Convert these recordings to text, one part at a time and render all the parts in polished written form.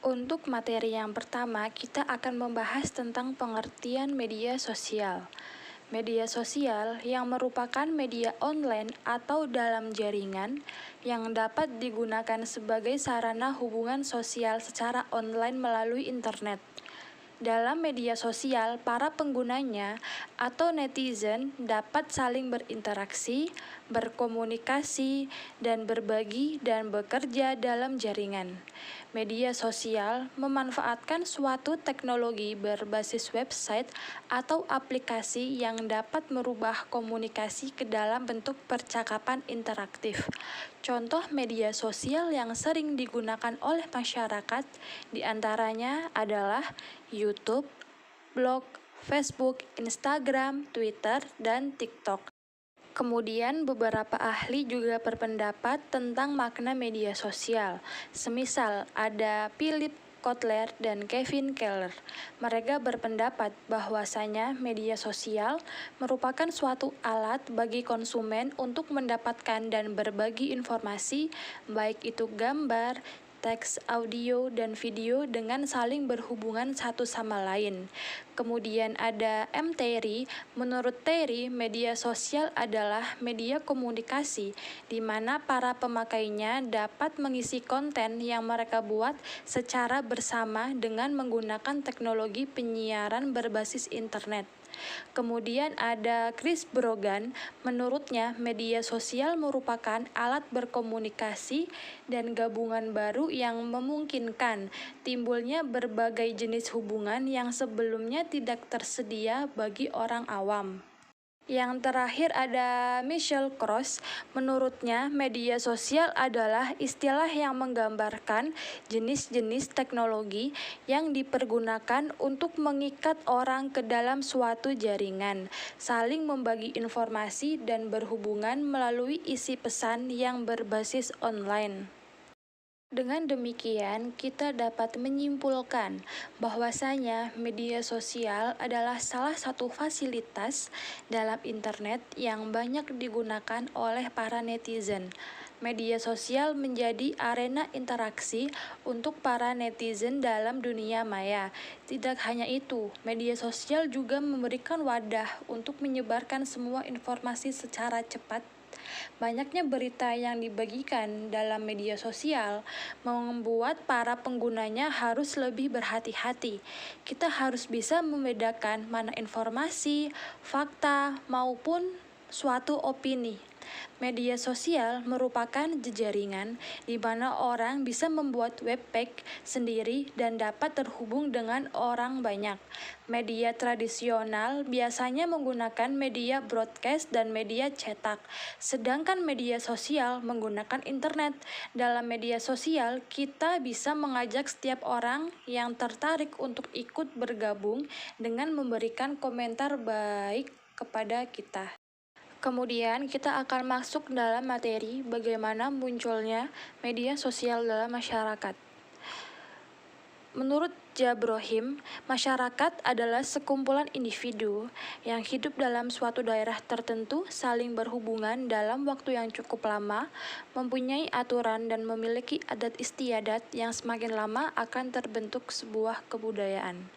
Untuk materi yang pertama, kita akan membahas tentang pengertian media sosial. Media sosial yang merupakan media online atau dalam jaringan yang dapat digunakan sebagai sarana hubungan sosial secara online melalui internet. Dalam media sosial, para penggunanya atau netizen dapat saling berinteraksi, berkomunikasi, dan berbagi dan bekerja dalam jaringan. Media sosial memanfaatkan suatu teknologi berbasis website atau aplikasi yang dapat merubah komunikasi ke dalam bentuk percakapan interaktif. Contoh media sosial yang sering digunakan oleh masyarakat diantaranya adalah YouTube, blog, Facebook, Instagram, Twitter, dan TikTok. Kemudian beberapa ahli juga berpendapat tentang makna media sosial. Semisal ada Philip Kotler dan Kevin Keller. Mereka berpendapat bahwasanya media sosial merupakan suatu alat bagi konsumen untuk mendapatkan dan berbagi informasi, baik itu gambar, teks, audio, dan video dengan saling berhubungan satu sama lain. Kemudian ada M. Terry. Menurut Terry, media sosial adalah media komunikasi di mana para pemakainya dapat mengisi konten yang mereka buat secara bersama dengan menggunakan teknologi penyiaran berbasis internet. Kemudian ada Chris Brogan. Menurutnya, media sosial merupakan alat berkomunikasi dan gabungan baru yang memungkinkan timbulnya berbagai jenis hubungan yang sebelumnya tidak tersedia bagi orang awam. Yang terakhir ada Michelle Cross. Menurutnya, media sosial adalah istilah yang menggambarkan jenis-jenis teknologi yang dipergunakan untuk mengikat orang ke dalam suatu jaringan, saling membagi informasi dan berhubungan melalui isi pesan yang berbasis online. Dengan demikian, kita dapat menyimpulkan bahwasanya media sosial adalah salah satu fasilitas dalam internet yang banyak digunakan oleh para netizen. Media sosial menjadi arena interaksi untuk para netizen dalam dunia maya. Tidak hanya itu, media sosial juga memberikan wadah untuk menyebarkan semua informasi secara cepat. Banyaknya berita yang dibagikan dalam media sosial membuat para penggunanya harus lebih berhati-hati. Kita harus bisa membedakan mana informasi, fakta, maupun suatu opini. Media sosial merupakan jejaringan di mana orang bisa membuat webpage sendiri dan dapat terhubung dengan orang banyak. Media tradisional biasanya menggunakan media broadcast dan media cetak, sedangkan media sosial menggunakan internet. Dalam media sosial, kita bisa mengajak setiap orang yang tertarik untuk ikut bergabung dengan memberikan komentar baik kepada kita. Kemudian kita akan masuk dalam materi bagaimana munculnya media sosial dalam masyarakat. Menurut Jabrohim, masyarakat adalah sekumpulan individu yang hidup dalam suatu daerah tertentu, saling berhubungan dalam waktu yang cukup lama, mempunyai aturan dan memiliki adat istiadat yang semakin lama akan terbentuk sebuah kebudayaan.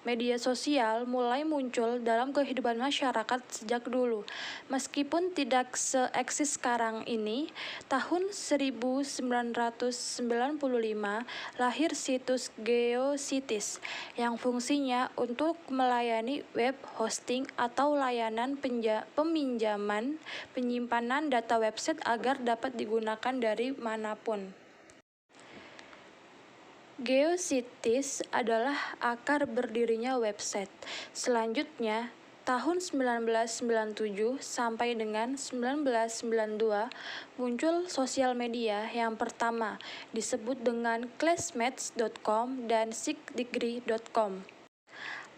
Media sosial mulai muncul dalam kehidupan masyarakat sejak dulu. Meskipun tidak seeksis sekarang ini, tahun 1995 lahir situs GeoCities yang fungsinya untuk melayani web hosting atau layanan peminjaman penyimpanan data website agar dapat digunakan dari manapun. GeoCities adalah akar berdirinya website. Selanjutnya, tahun 1997 sampai dengan 1992 muncul sosial media yang pertama disebut dengan classmates.com dan seekdegree.com.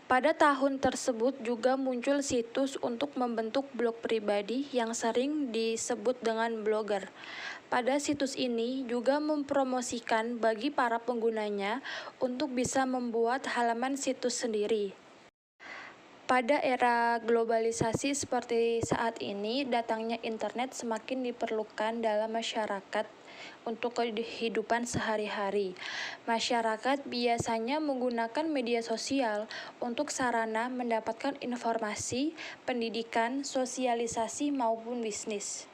Pada tahun tersebut juga muncul situs untuk membentuk blog pribadi yang sering disebut dengan blogger. Pada situs ini juga mempromosikan bagi para penggunanya untuk bisa membuat halaman situs sendiri. Pada era globalisasi seperti saat ini, datangnya internet semakin diperlukan dalam masyarakat untuk kehidupan sehari-hari. Masyarakat biasanya menggunakan media sosial untuk sarana mendapatkan informasi, pendidikan, sosialisasi, maupun bisnis.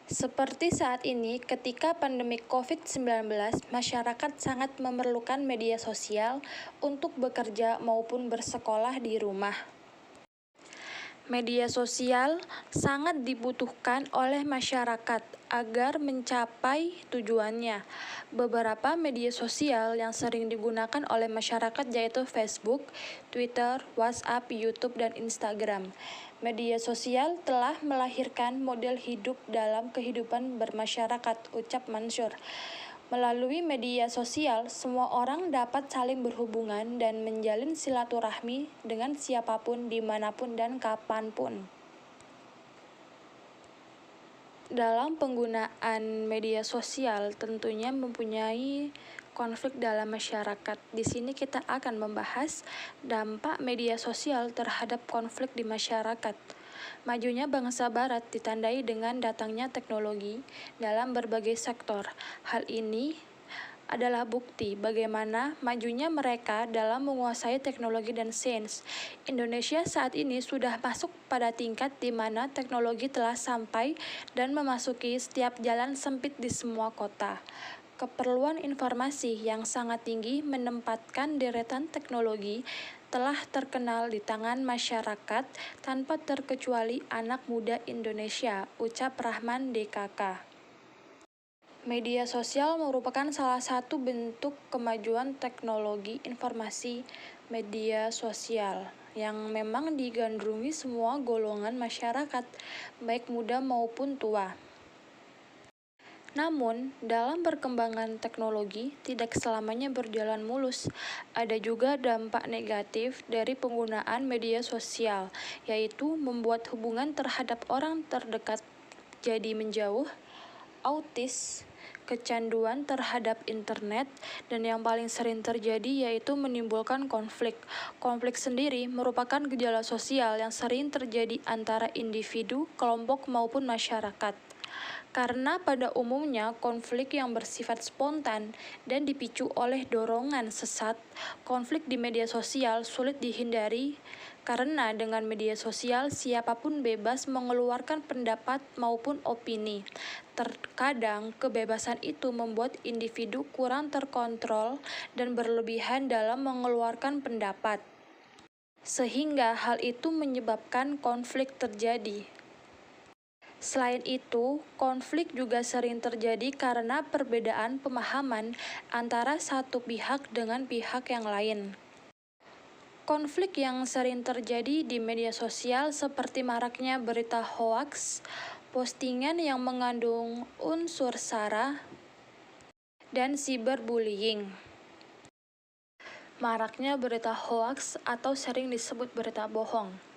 Seperti saat ini, ketika pandemi COVID-19, masyarakat sangat memerlukan media sosial untuk bekerja maupun bersekolah di rumah. Media sosial sangat dibutuhkan oleh masyarakat agar mencapai tujuannya. Beberapa media sosial yang sering digunakan oleh masyarakat yaitu Facebook, Twitter, WhatsApp, YouTube, dan Instagram. Media sosial telah melahirkan model hidup dalam kehidupan bermasyarakat, ucap Mansur. Melalui media sosial, semua orang dapat saling berhubungan dan menjalin silaturahmi dengan siapapun, dimanapun, dan kapanpun. Dalam penggunaan media sosial tentunya mempunyai konflik dalam masyarakat. Di sini kita akan membahas dampak media sosial terhadap konflik di masyarakat. Majunya bangsa barat ditandai dengan datangnya teknologi dalam berbagai sektor. Hal ini adalah bukti bagaimana majunya mereka dalam menguasai teknologi dan sains. Indonesia saat ini sudah masuk pada tingkat di mana teknologi telah sampai dan memasuki setiap jalan sempit di semua kota. Keperluan informasi yang sangat tinggi menempatkan deretan teknologi telah terkenal di tangan masyarakat tanpa terkecuali anak muda Indonesia, ucap Rahman DKK. Media sosial merupakan salah satu bentuk kemajuan teknologi informasi media sosial yang memang digandrungi semua golongan masyarakat, baik muda maupun tua. Namun, dalam perkembangan teknologi tidak selamanya berjalan mulus. Ada juga dampak negatif dari penggunaan media sosial, yaitu membuat hubungan terhadap orang terdekat jadi menjauh, autis, kecanduan terhadap internet, dan yang paling sering terjadi yaitu menimbulkan konflik. Konflik sendiri merupakan gejala sosial yang sering terjadi antara individu, kelompok, maupun masyarakat. Karena pada umumnya konflik yang bersifat spontan dan dipicu oleh dorongan sesat, konflik di media sosial sulit dihindari karena dengan media sosial siapapun bebas mengeluarkan pendapat maupun opini. Terkadang kebebasan itu membuat individu kurang terkontrol dan berlebihan dalam mengeluarkan pendapat, sehingga hal itu menyebabkan konflik terjadi. Selain itu, konflik juga sering terjadi karena perbedaan pemahaman antara satu pihak dengan pihak yang lain. Konflik yang sering terjadi di media sosial seperti maraknya berita hoaks, postingan yang mengandung unsur sara, dan cyberbullying. Maraknya berita hoaks atau sering disebut berita bohong.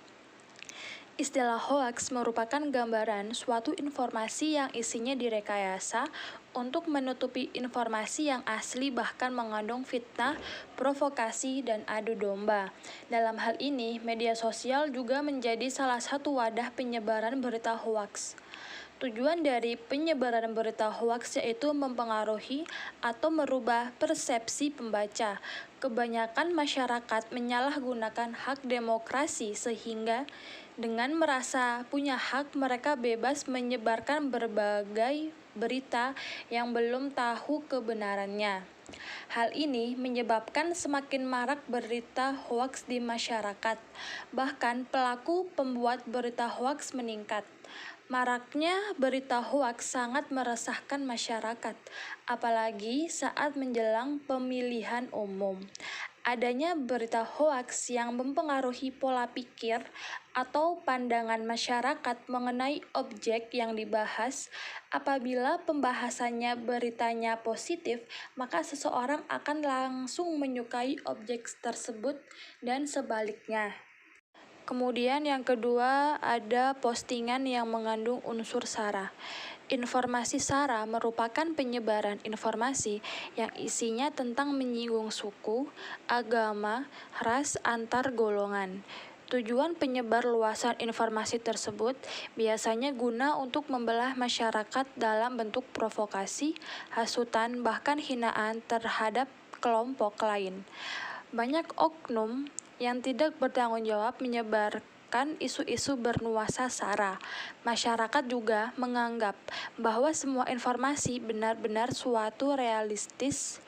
Istilah hoaks merupakan gambaran suatu informasi yang isinya direkayasa untuk menutupi informasi yang asli bahkan mengandung fitnah, provokasi, dan adu domba. Dalam hal ini, media sosial juga menjadi salah satu wadah penyebaran berita hoaks. Tujuan dari penyebaran berita hoaks yaitu mempengaruhi atau merubah persepsi pembaca. Kebanyakan masyarakat menyalahgunakan hak demokrasi sehingga dengan merasa punya hak mereka bebas menyebarkan berbagai berita yang belum tahu kebenarannya. Hal ini menyebabkan semakin marak berita hoaks di masyarakat. Bahkan pelaku pembuat berita hoaks meningkat. Maraknya berita hoaks sangat meresahkan masyarakat, apalagi saat menjelang pemilihan umum. Adanya berita hoaks yang mempengaruhi pola pikir atau pandangan masyarakat mengenai objek yang dibahas. Apabila pembahasannya beritanya positif, maka seseorang akan langsung menyukai objek tersebut dan sebaliknya. Kemudian yang kedua ada postingan yang mengandung unsur sara. Informasi sara merupakan penyebaran informasi yang isinya tentang menyinggung suku, agama, ras, antar golongan. Tujuan penyebar luasan informasi tersebut biasanya guna untuk membelah masyarakat dalam bentuk provokasi, hasutan, bahkan hinaan terhadap kelompok lain. Banyak oknum yang tidak bertanggung jawab menyebarkan isu-isu bernuansa sara. Masyarakat juga menganggap bahwa semua informasi benar-benar suatu realistis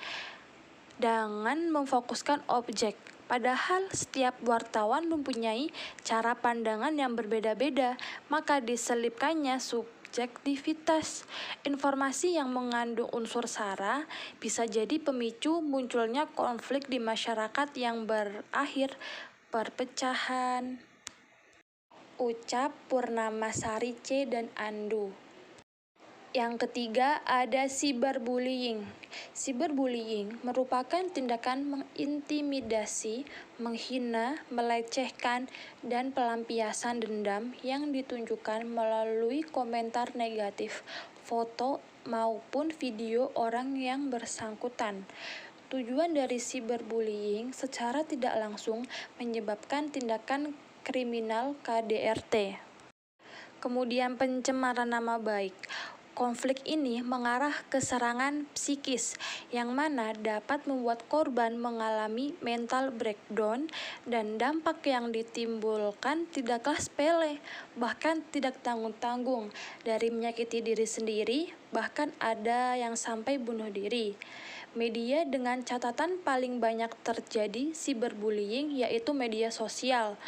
dengan memfokuskan objek. Padahal setiap wartawan mempunyai cara pandangan yang berbeda-beda, maka diselipkannya subjektivitas. Informasi yang mengandung unsur sara bisa jadi pemicu munculnya konflik di masyarakat yang berakhir perpecahan. Ucap Purnamasari C. dan Andu. Yang ketiga, ada cyberbullying. Cyberbullying merupakan tindakan mengintimidasi, menghina, melecehkan, dan pelampiasan dendam yang ditunjukkan melalui komentar negatif, foto, maupun video orang yang bersangkutan. Tujuan dari cyberbullying secara tidak langsung menyebabkan tindakan kriminal KDRT. Kemudian pencemaran nama baik. Konflik ini mengarah ke serangan psikis yang mana dapat membuat korban mengalami mental breakdown dan dampak yang ditimbulkan tidaklah sepele, bahkan tidak tanggung-tanggung, dari menyakiti diri sendiri, bahkan ada yang sampai bunuh diri. Media dengan catatan paling banyak terjadi cyberbullying yaitu media sosial.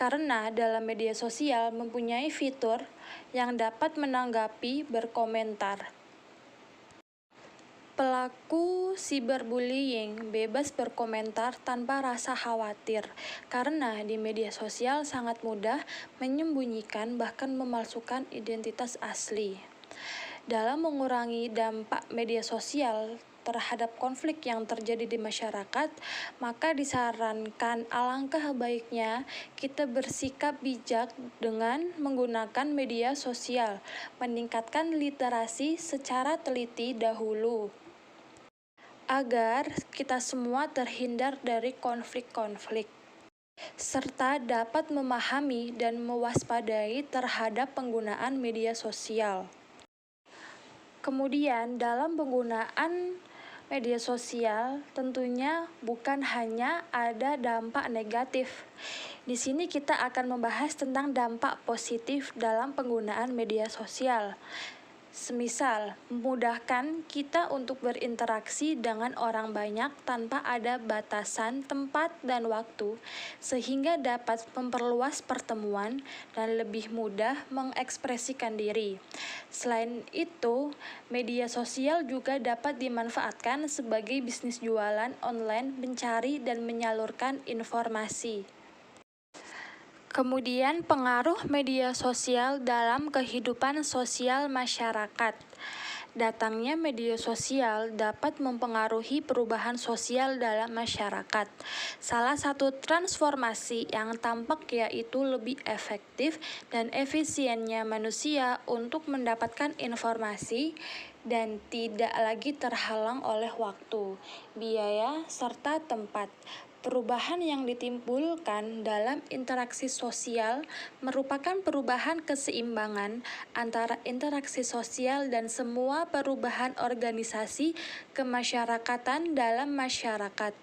Karena dalam media sosial mempunyai fitur yang dapat menanggapi berkomentar. Pelaku cyberbullying bebas berkomentar tanpa rasa khawatir, karena di media sosial sangat mudah menyembunyikan bahkan memalsukan identitas asli. Dalam mengurangi dampak media sosial terhadap konflik yang terjadi di masyarakat, maka disarankan alangkah baiknya kita bersikap bijak dengan menggunakan media sosial, meningkatkan literasi secara teliti dahulu, agar kita semua terhindar dari konflik-konflik, serta dapat memahami dan mewaspadai terhadap penggunaan media sosial. Kemudian dalam penggunaan media sosial tentunya bukan hanya ada dampak negatif. Di sini kita akan membahas tentang dampak positif dalam penggunaan media sosial. Semisal, memudahkan kita untuk berinteraksi dengan orang banyak tanpa ada batasan tempat dan waktu, sehingga dapat memperluas pertemuan dan lebih mudah mengekspresikan diri. Selain itu, media sosial juga dapat dimanfaatkan sebagai bisnis jualan online, mencari dan menyalurkan informasi. Kemudian pengaruh media sosial dalam kehidupan sosial masyarakat. Datangnya media sosial dapat mempengaruhi perubahan sosial dalam masyarakat. Salah satu transformasi yang tampak yaitu lebih efektif dan efisiennya manusia untuk mendapatkan informasi dan tidak lagi terhalang oleh waktu, biaya, serta tempat. Perubahan yang ditimbulkan dalam interaksi sosial merupakan perubahan keseimbangan antara interaksi sosial dan semua perubahan organisasi kemasyarakatan dalam masyarakat.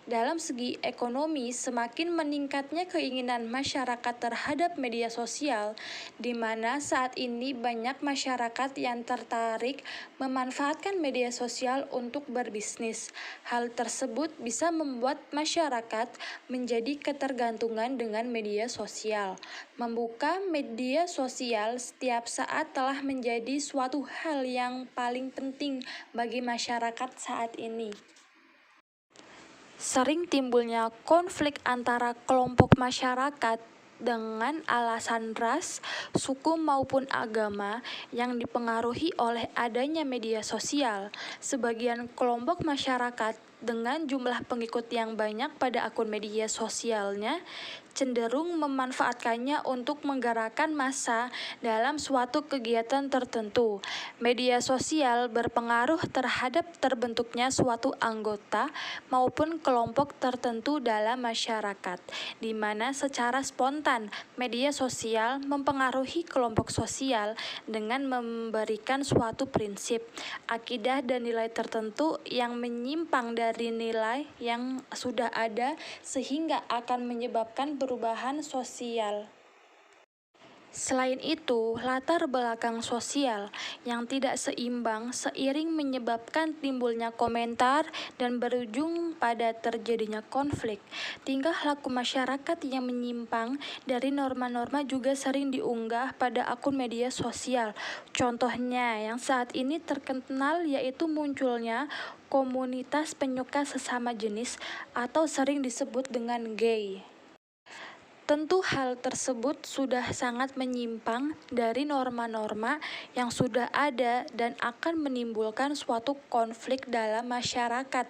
Dalam segi ekonomi, semakin meningkatnya keinginan masyarakat terhadap media sosial, di mana saat ini banyak masyarakat yang tertarik memanfaatkan media sosial untuk berbisnis. Hal tersebut bisa membuat masyarakat menjadi ketergantungan dengan media sosial. Membuka media sosial setiap saat telah menjadi suatu hal yang paling penting bagi masyarakat saat ini. Sering timbulnya konflik antara kelompok masyarakat dengan alasan ras, suku maupun agama yang dipengaruhi oleh adanya media sosial. Sebagian kelompok masyarakat dengan jumlah pengikut yang banyak pada akun media sosialnya cenderung memanfaatkannya untuk menggerakkan massa dalam suatu kegiatan tertentu. Media sosial berpengaruh terhadap terbentuknya suatu anggota maupun kelompok tertentu dalam masyarakat, di mana secara spontan media sosial mempengaruhi kelompok sosial dengan memberikan suatu prinsip, akidah, dan nilai tertentu yang menyimpang dari nilai yang sudah ada sehingga akan menyebabkan perubahan sosial. Selain itu, latar belakang sosial yang tidak seimbang seiring menyebabkan timbulnya komentar dan berujung pada terjadinya konflik. Tingkah laku masyarakat yang menyimpang dari norma-norma juga sering diunggah pada akun media sosial. Contohnya yang saat ini terkenal yaitu munculnya komunitas penyuka sesama jenis atau sering disebut dengan gay. Tentu hal tersebut sudah sangat menyimpang dari norma-norma yang sudah ada dan akan menimbulkan suatu konflik dalam masyarakat.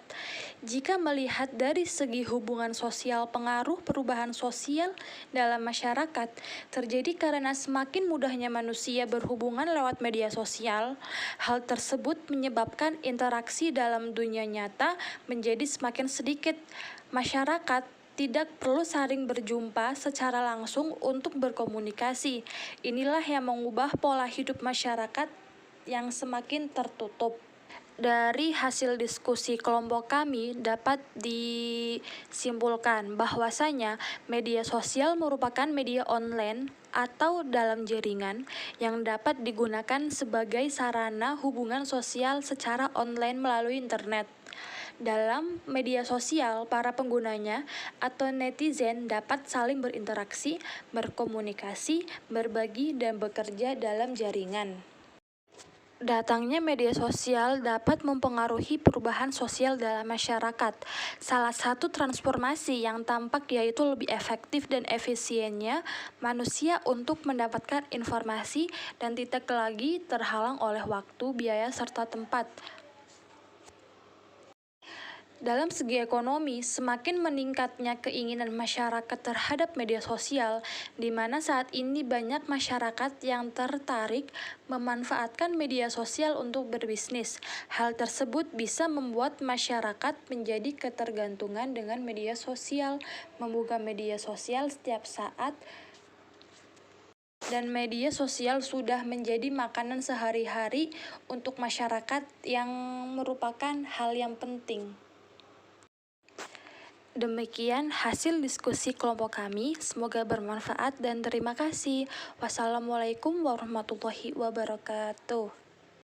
Jika melihat dari segi hubungan sosial, pengaruh perubahan sosial dalam masyarakat terjadi karena semakin mudahnya manusia berhubungan lewat media sosial. Hal tersebut menyebabkan interaksi dalam dunia nyata menjadi semakin sedikit. Masyarakat tidak perlu saling berjumpa secara langsung untuk berkomunikasi. Inilah yang mengubah pola hidup masyarakat yang semakin tertutup. Dari hasil diskusi kelompok kami dapat disimpulkan bahwasanya media sosial merupakan media online atau dalam jaringan yang dapat digunakan sebagai sarana hubungan sosial secara online melalui internet. Dalam media sosial, para penggunanya atau netizen dapat saling berinteraksi, berkomunikasi, berbagi, dan bekerja dalam jaringan. Datangnya media sosial dapat mempengaruhi perubahan sosial dalam masyarakat. Salah satu transformasi yang tampak yaitu lebih efektif dan efisiennya manusia untuk mendapatkan informasi dan tidak lagi terhalang oleh waktu, biaya, serta tempat. Dalam segi ekonomi, semakin meningkatnya keinginan masyarakat terhadap media sosial, di mana saat ini banyak masyarakat yang tertarik memanfaatkan media sosial untuk berbisnis. Hal tersebut bisa membuat masyarakat menjadi ketergantungan dengan media sosial, membuka media sosial setiap saat, dan media sosial sudah menjadi makanan sehari-hari untuk masyarakat yang merupakan hal yang penting. Demikian hasil diskusi kelompok kami, semoga bermanfaat dan terima kasih. Wassalamualaikum warahmatullahi wabarakatuh.